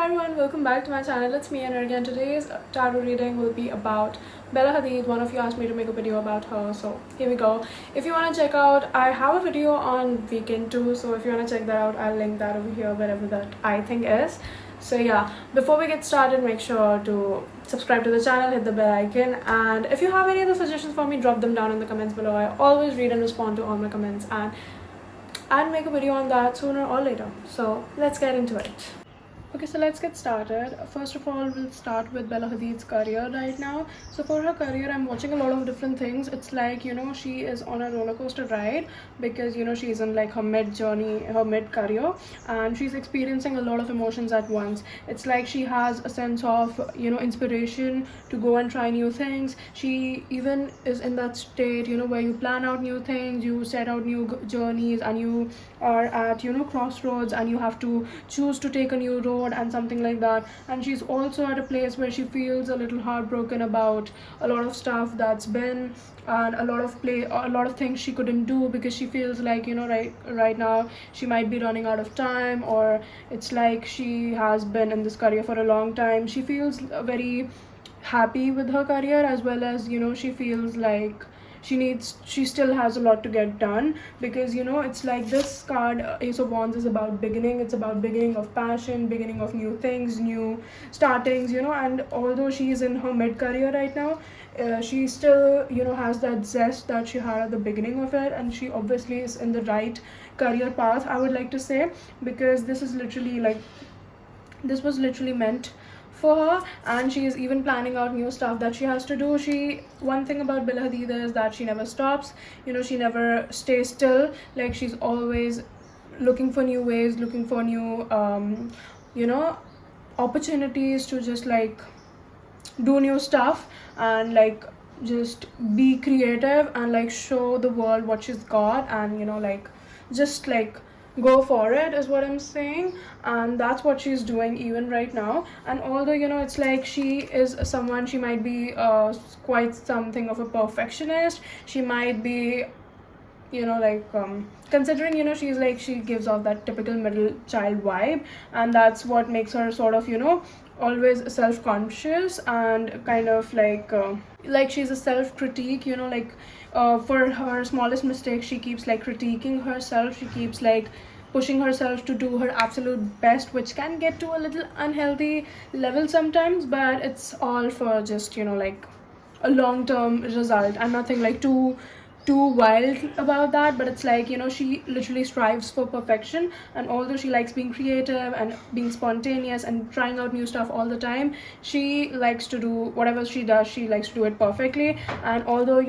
Hi everyone, welcome back to my channel. It's me Anarghya, and today's tarot reading will be about Bella Hadid. One of you asked me to make a video about her, so here we go. If you want to check out, I have a video on weekend too, so if you want to check that out, I'll link that over here wherever that I think is. So yeah, before we get started, make sure to subscribe to the channel, hit the bell icon, and if you have any other suggestions for me, drop them down in the comments below. I always read and respond to all my comments, and I'll make a video on that sooner or later. So let's get into it. Okay, so let's get started. First of all, we'll start with Bella Hadid's career right now. So for her career, I'm watching a lot of different things. It's like, she is on a roller coaster ride because, she's in like her mid journey, her mid career, and she's experiencing a lot of emotions at once. It's like she has a sense of, inspiration to go and try new things. She even is in that state, where you plan out new things, you set out new journeys, and you are at, crossroads, and you have to choose to take a new road and something like that. And she's also at a place where she feels a little heartbroken about a lot of stuff that's been, and a lot of things she couldn't do because she feels like, right now she might be running out of time, or it's like she has been in this career for a long time. She feels very happy with her career, as well as she feels like she still has a lot to get done, because it's like this card, Ace of Wands, is about beginning. It's about beginning of passion, beginning of new things, new startings, and although she's in her mid career right now, she still has that zest that she had at the beginning of it, and she obviously is in the right career path, I would like to say, because this was literally meant for her. And she is even planning out new stuff that she has to do. One thing about Bella Hadid is that she never stops, she never stays still. Like, she's always looking for new ways, looking for new opportunities to just like do new stuff, and like just be creative, and like show the world what she's got, and just like go for it, is what I'm saying. And that's what she's doing even right now. And although it's like she is someone, she might be quite something of a perfectionist. She might be considering she gives off that typical middle child vibe, and that's what makes her sort of always self-conscious, and kind of like she's a self-critique, for her smallest mistake she keeps like critiquing herself. She keeps like pushing herself to do her absolute best, which can get to a little unhealthy level sometimes, but it's all for just like a long-term result, and nothing like too wild about that. But it's like she literally strives for perfection, and although she likes being creative and being spontaneous and trying out new stuff all the time, she likes to do whatever she does, she likes to do it perfectly. And although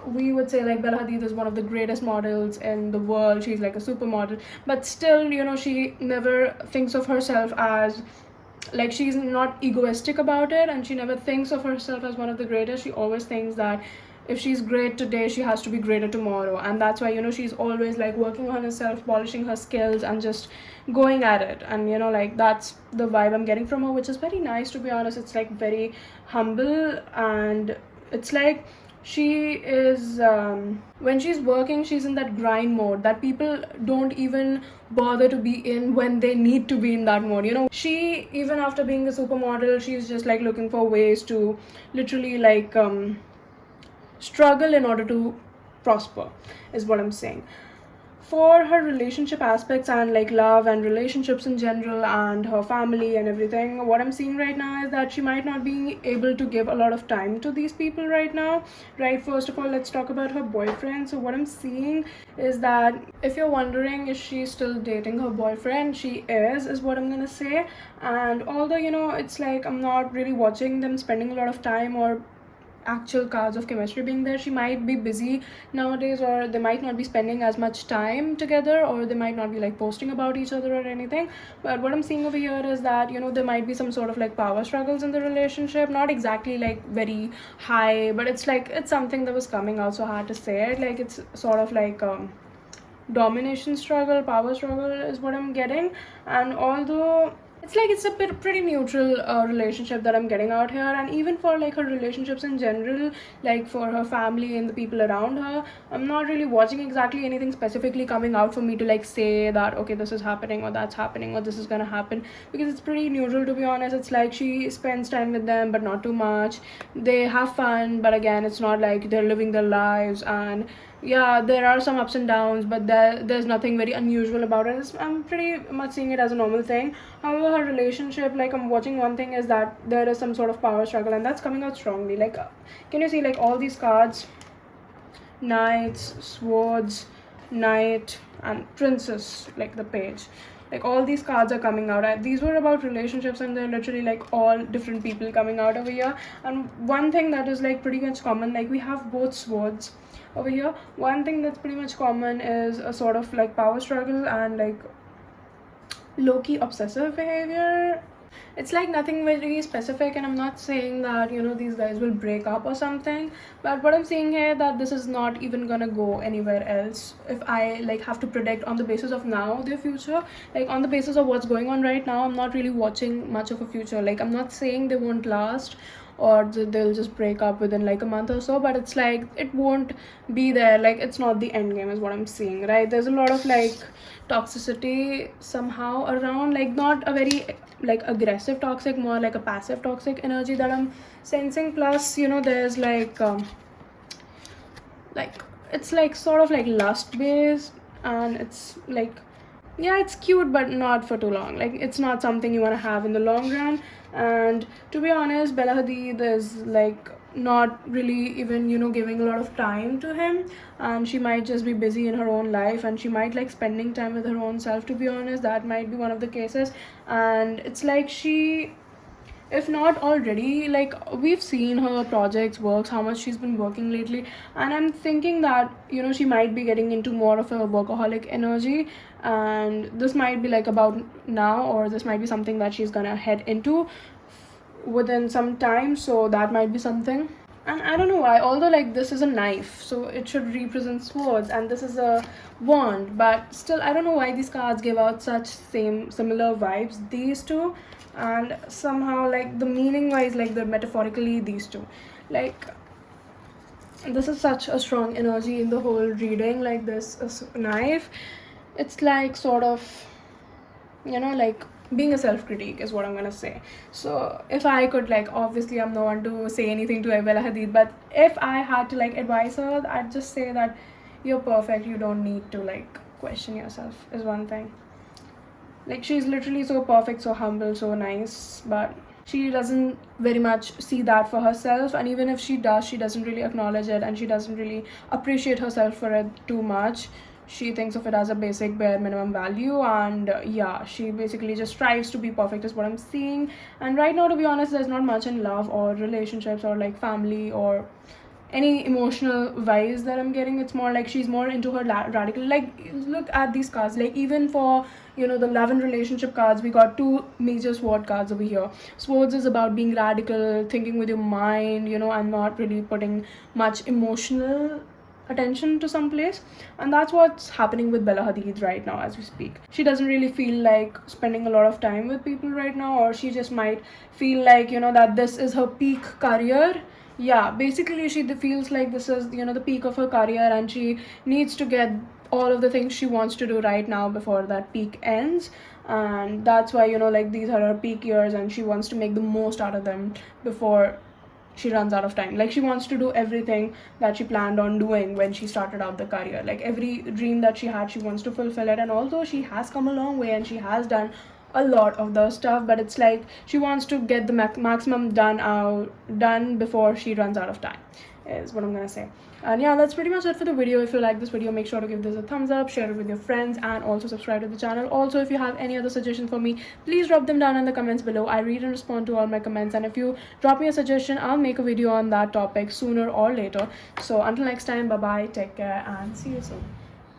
we would say like Bella Hadid is one of the greatest models in the world, she's like a supermodel, but still she never thinks of herself as like, she's not egoistic about it, and she never thinks of herself as one of the greatest. She always thinks that if she's great today, she has to be greater tomorrow, and that's why she's always like working on herself, polishing her skills, and just going at it. And that's the vibe I'm getting from her, which is very nice, to be honest. It's like very humble, and it's like she is when she's working, she's in that grind mode that people don't even bother to be in when they need to be in that mode. She, even after being a supermodel, she's just like looking for ways to literally like struggle in order to prosper, is what I'm saying. For her relationship aspects, and like love and relationships in general, and her family and everything, what I'm seeing right now is that she might not be able to give a lot of time to these people right now, right? First of all, let's talk about her boyfriend. So what I'm seeing is that, if you're wondering, is she still dating her boyfriend, she is what I'm gonna say. And although it's like I'm not really watching them spending a lot of time or actual cards of chemistry being there, she might be busy nowadays, or they might not be spending as much time together, or they might not be like posting about each other or anything. But what I'm seeing over here is that there might be some sort of like power struggles in the relationship. Not exactly like very high, but it's like it's something that was coming out, so hard to say it. Like, it's sort of like domination struggle, power struggle is what I'm getting. And although It's like it's a pretty neutral relationship that I'm getting out here. And even for like her relationships in general, like for her family and the people around her, I'm not really watching exactly anything specifically coming out for me to like say that okay, this is happening or that's happening or this is gonna happen, because it's pretty neutral, to be honest. It's like she spends time with them but not too much. They have fun, but again, it's not like they're living their lives. And yeah, there are some ups and downs, but there's nothing very unusual about it. I'm pretty much seeing it as a normal thing. However, her relationship, like I'm watching one thing, is that there is some sort of power struggle, and that's coming out strongly. Like, can you see like all these cards? Knights, swords, knight, and princess, like the page. Like all these cards are coming out. These were about relationships, and they're literally like all different people coming out over here. And one thing that is like pretty much common, like we have both swords over here. One thing that's pretty much common is a sort of like power struggle and like low-key obsessive behavior. It's like nothing very specific, and I'm not saying that these guys will break up or something, but what I'm saying here, that this is not even gonna go anywhere else. If I like have to predict on the basis of now their future, like on the basis of what's going on right now, I'm not really watching much of a future. Like I'm not saying they won't last or they'll just break up within like a month or so, but it's like it won't be there. Like it's not the end game is what I'm seeing, right? There's a lot of like toxicity somehow around, like not a very like aggressive toxic, more like a passive toxic energy that I'm sensing. Plus there's like it's like sort of like lust based, and it's like, yeah, it's cute but not for too long. Like it's not something you want to have in the long run. And to be honest, Bella Hadid is like not really even giving a lot of time to him, and she might just be busy in her own life, and she might like spending time with her own self, to be honest. That might be one of the cases. And it's like she, if not already, like we've seen her projects works, how much she's been working lately, and I'm thinking that she might be getting into more of a workaholic energy, and this might be like about now, or this might be something that she's gonna head into within some time. So that might be something. And I don't know why, although like this is a knife, so it should represent swords, and this is a wand, but still I don't know why these cards give out such similar vibes, these two. And somehow like the meaning wise, like the metaphorically, these two, like this is such a strong energy in the whole reading. Like this is knife, it's like sort of like being a self-critique is what I'm gonna say. So if I could, like, obviously I'm no one to say anything to Bella Hadid, but if I had to like advise her, I'd just say that you're perfect, you don't need to like question yourself, is one thing. Like she's literally so perfect, so humble, so nice, but she doesn't very much see that for herself. And even if she does, she doesn't really acknowledge it, and she doesn't really appreciate herself for it too much. She thinks of it as a basic bare minimum value, and yeah, she basically just strives to be perfect is what I'm seeing. And right now, to be honest, there's not much in love or relationships or like family or any emotional vibes that I'm getting. It's more like she's more into her radical, like look at these cards, like even for the love and relationship cards, we got two major sword cards over here. Swords is about being radical, thinking with your mind, and not really putting much emotional attention to some place. And that's what's happening with Bella Hadid right now as we speak. She doesn't really feel like spending a lot of time with people right now, or she just might feel like that this is her peak career. Yeah, basically she feels like this is the peak of her career, and she needs to get all of the things she wants to do right now before that peak ends. And that's why like these are her peak years, and she wants to make the most out of them before she runs out of time. Like she wants to do everything that she planned on doing when she started out the career. Like every dream that she had, she wants to fulfill it. And although she has come a long way and she has done a lot of the stuff, but it's like she wants to get the maximum done before she runs out of time, is what I'm gonna say. And yeah, that's pretty much it for the video. If you like this video, make sure to give this a thumbs up, share it with your friends, and also subscribe to the channel. Also, if you have any other suggestions for me, please drop them down in the comments below. I read and respond to all my comments, and if you drop me a suggestion, I'll make a video on that topic sooner or later. So until next time, bye bye, take care, and see you soon.